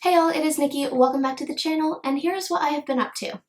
Hey all, it is Nikki. Welcome back to the channel, and here's what I have been up to.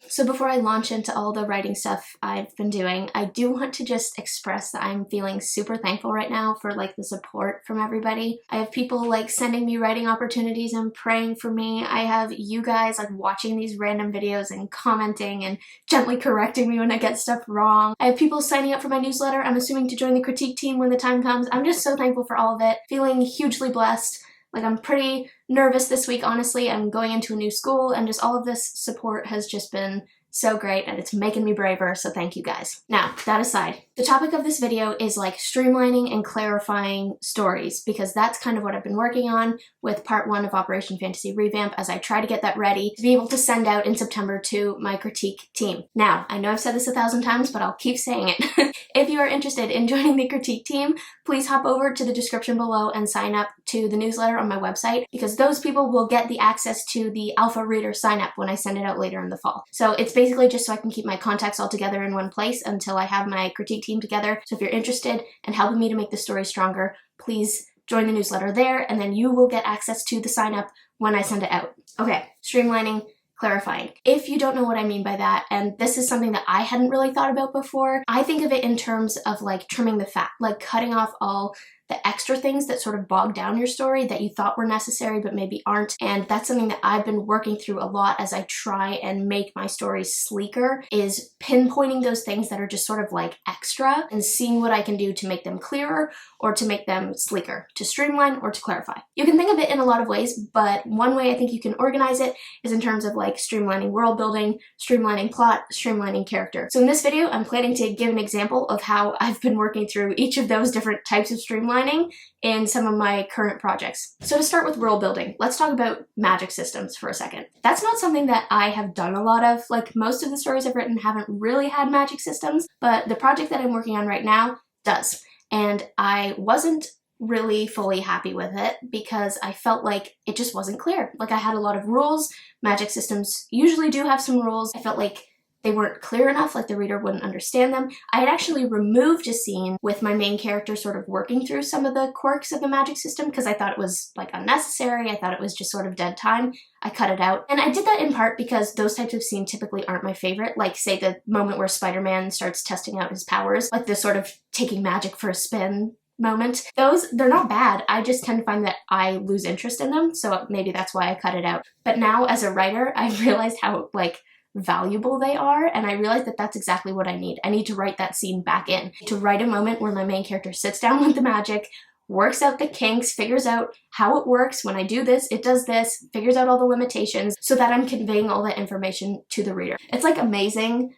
So before I launch into all the writing stuff I've been doing, I do want to just express that I'm feeling super thankful right now for the support from everybody. I have people sending me writing opportunities and praying for me. I have you guys watching these random videos and commenting and gently correcting me when I get stuff wrong. I have people signing up for my newsletter, I'm assuming to join the critique team when the time comes. I'm just so thankful for all of it. Feeling hugely blessed. I'm pretty nervous this week, honestly. I'm going into a new school, and just all of this support has just been so great, and it's making me braver, so thank you guys. Now, that aside, the topic of this video is streamlining and clarifying stories, because that's kind of what I've been working on with part 1 of Operation Fantasy Revamp as I try to get that ready to be able to send out in September to my critique team. Now, I know I've said this 1,000 times, but I'll keep saying it. If you are interested in joining the critique team, please hop over to the description below and sign up to the newsletter on my website, because those people will get the access to the alpha reader sign up when I send it out later in the fall. So it's basically just so I can keep my contacts all together in one place until I have my critique team together. So if you're interested in helping me to make the story stronger, please join the newsletter there, and then you will get access to the sign up when I send it out. Okay, streamlining, clarifying. If you don't know what I mean by that, and this is something that I hadn't really thought about before, I think of it in terms of trimming the fat, cutting off all the extra things that sort of bog down your story that you thought were necessary but maybe aren't. And that's something that I've been working through a lot as I try and make my stories sleeker, is pinpointing those things that are just sort of extra and seeing what I can do to make them clearer or to make them sleeker, to streamline or to clarify. You can think of it in a lot of ways, but one way I think you can organize it is in terms of streamlining world building, streamlining plot, streamlining character. So in this video, I'm planning to give an example of how I've been working through each of those different types of streamlining in some of my current projects. So to start with world building, let's talk about magic systems for a second. That's not something that I have done a lot of. Most of the stories I've written haven't really had magic systems, but the project that I'm working on right now does. And I wasn't really fully happy with it because I felt like it just wasn't clear. I had a lot of rules. Magic systems usually do have some rules. I felt like they weren't clear enough, the reader wouldn't understand them. I had actually removed a scene with my main character sort of working through some of the quirks of the magic system because I thought it was unnecessary. I thought it was just sort of dead time. I cut it out. And I did that in part because those types of scenes typically aren't my favorite. Say the moment where Spider-Man starts testing out his powers, the sort of taking magic for a spin moment. They're not bad. I just tend to find that I lose interest in them. So maybe that's why I cut it out. But now as a writer, I realized how valuable they are, and I realized that that's exactly what I need. I need to write that scene back in, to write a moment where my main character sits down with the magic, works out the kinks, figures out how it works. When I do this, it does this, figures out all the limitations, so that I'm conveying all that information to the reader. It's amazing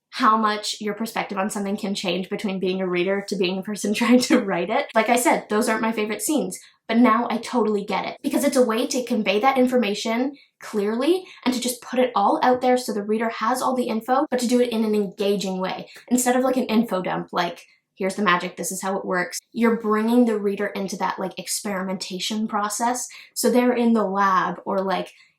how much your perspective on something can change between being a reader to being a person trying to write it. Like I said, those aren't my favorite scenes, but now I totally get it, because it's a way to convey that information clearly and to just put it all out there so the reader has all the info, but to do it in an engaging way. Instead of an info dump, here's the magic, this is how it works. You're bringing the reader into that experimentation process. So they're in the lab or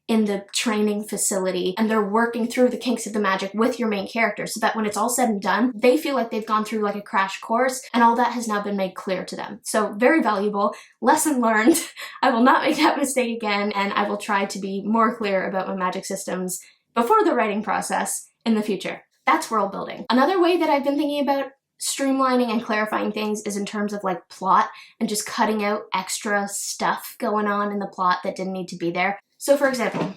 in the training facility, and they're working through the kinks of the magic with your main character, so that when it's all said and done, they feel like they've gone through a crash course, and all that has now been made clear to them. So very valuable. Lesson learned. I will not make that mistake again, and I will try to be more clear about my magic systems before the writing process in the future. That's world building. Another way that I've been thinking about streamlining and clarifying things is in terms of plot and just cutting out extra stuff going on in the plot that didn't need to be there. So for example,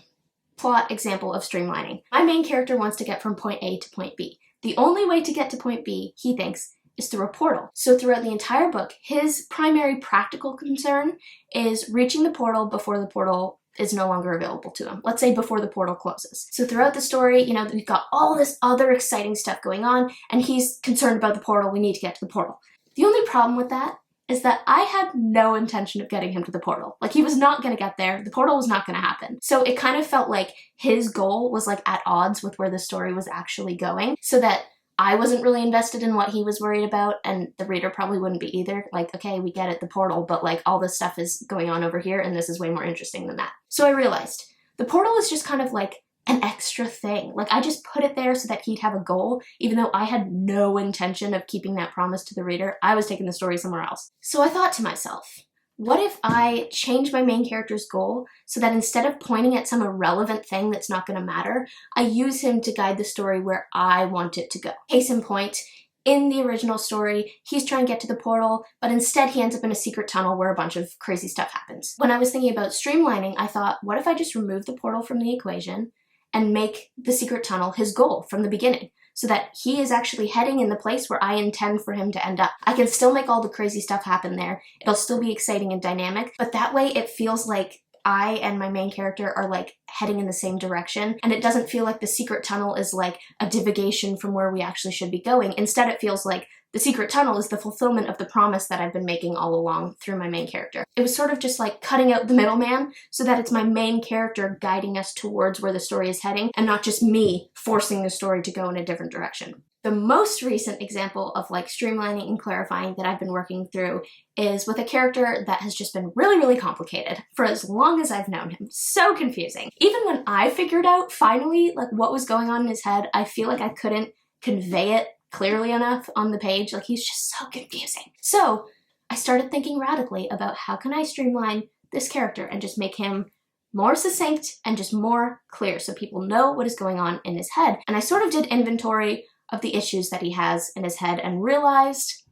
plot example of streamlining. My main character wants to get from point A to point B. The only way to get to point B, he thinks, is through a portal. So throughout the entire book, his primary practical concern is reaching the portal before the portal is no longer available to him. Let's say before the portal closes. So throughout the story, we've got all this other exciting stuff going on, and he's concerned about the portal. We need to get to the portal. The only problem with that is that I had no intention of getting him to the portal. He was not going to get there. The portal was not going to happen. So it kind of felt like his goal was at odds with where the story was actually going, so that I wasn't really invested in what he was worried about, and the reader probably wouldn't be either. Like, okay, we get it, the portal, but like all this stuff is going on over here and this is way more interesting than that. So I realized the portal is just kind of like an extra thing. Like, I just put it there so that he'd have a goal, even though I had no intention of keeping that promise to the reader. I was taking the story somewhere else. So I thought to myself, what if I change my main character's goal so that instead of pointing at some irrelevant thing that's not going to matter, I use him to guide the story where I want it to go? Case in point, in the original story, he's trying to get to the portal, but instead he ends up in a secret tunnel where a bunch of crazy stuff happens. When I was thinking about streamlining, I thought, what if I just remove the portal from the equation and make the secret tunnel his goal from the beginning, so that he is actually heading in the place where I intend for him to end up. I can still make all the crazy stuff happen there. It'll still be exciting and dynamic, but that way it feels like I and my main character are like heading in the same direction, and it doesn't feel like the secret tunnel is like a divagation from where we actually should be going. Instead, it feels like the secret tunnel is the fulfillment of the promise that I've been making all along through my main character. It was sort of just like cutting out the middleman so that it's my main character guiding us towards where the story is heading and not just me forcing the story to go in a different direction. The most recent example of like streamlining and clarifying that I've been working through is with a character that has just been really, really complicated for as long as I've known him. So confusing. Even when I figured out finally like what was going on in his head, I feel like I couldn't convey it clearly enough on the page. Like, he's just so confusing. So I started thinking radically about how can I streamline this character and just make him more succinct and just more clear so people know what is going on in his head. And I sort of did inventory of the issues that he has in his head and realized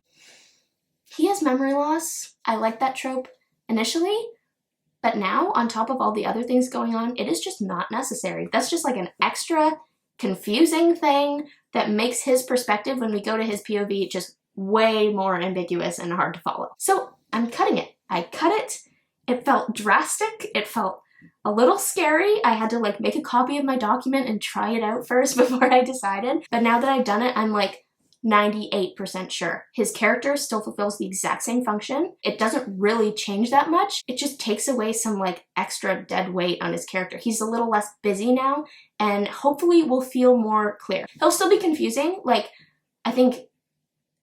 he has memory loss. I liked that trope initially, but now on top of all the other things going on, it is just not necessary. That's just like an extra confusing thing that makes his perspective when we go to his POV just way more ambiguous and hard to follow. So I'm cutting it. I cut it. It felt drastic. It felt a little scary. I had to like make a copy of my document and try it out first before I decided. But now that I've done it, I'm like 98% sure. His character still fulfills the exact same function. It doesn't really change that much. It just takes away some like extra dead weight on his character. He's a little less busy now and hopefully will feel more clear. He'll still be confusing. Like, I think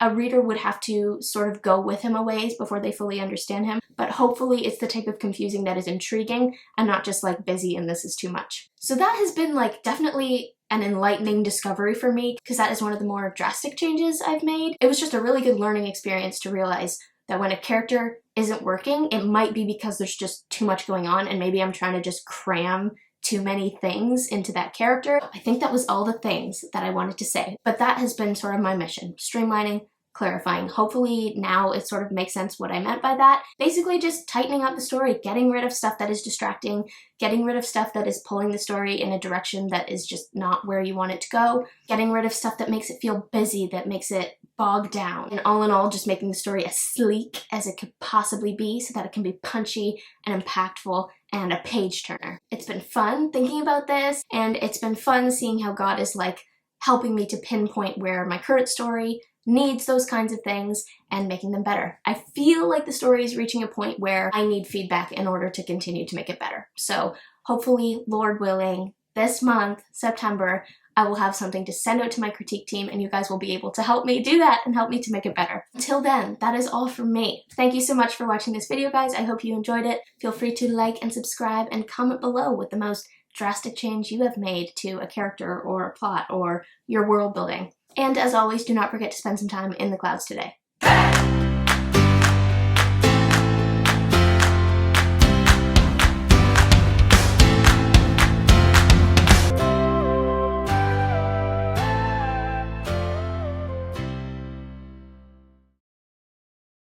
a reader would have to sort of go with him a ways before they fully understand him, but hopefully it's the type of confusing that is intriguing and not just like busy and this is too much. So that has been like definitely an enlightening discovery for me because that is one of the more drastic changes I've made. It was just a really good learning experience to realize that when a character isn't working, it might be because there's just too much going on and maybe I'm trying to just cram too many things into that character. I think that was all the things that I wanted to say, but that has been sort of my mission, streamlining, clarifying. Hopefully now it sort of makes sense what I meant by that. Basically just tightening up the story, getting rid of stuff that is distracting, getting rid of stuff that is pulling the story in a direction that is just not where you want it to go, getting rid of stuff that makes it feel busy, that makes it bogged down, and all in all just making the story as sleek as it could possibly be so that it can be punchy and impactful and a page turner. It's been fun thinking about this, and it's been fun seeing how God is like helping me to pinpoint where my current story needs those kinds of things and making them better. I feel like the story is reaching a point where I need feedback in order to continue to make it better. So hopefully, Lord willing, this month, September, I will have something to send out to my critique team and you guys will be able to help me do that and help me to make it better. Until then, that is all from me. Thank you so much for watching this video, guys. I hope you enjoyed it. Feel free to like and subscribe and comment below with the most drastic change you have made to a character or a plot or your world building. And as always, do not forget to spend some time in the clouds today.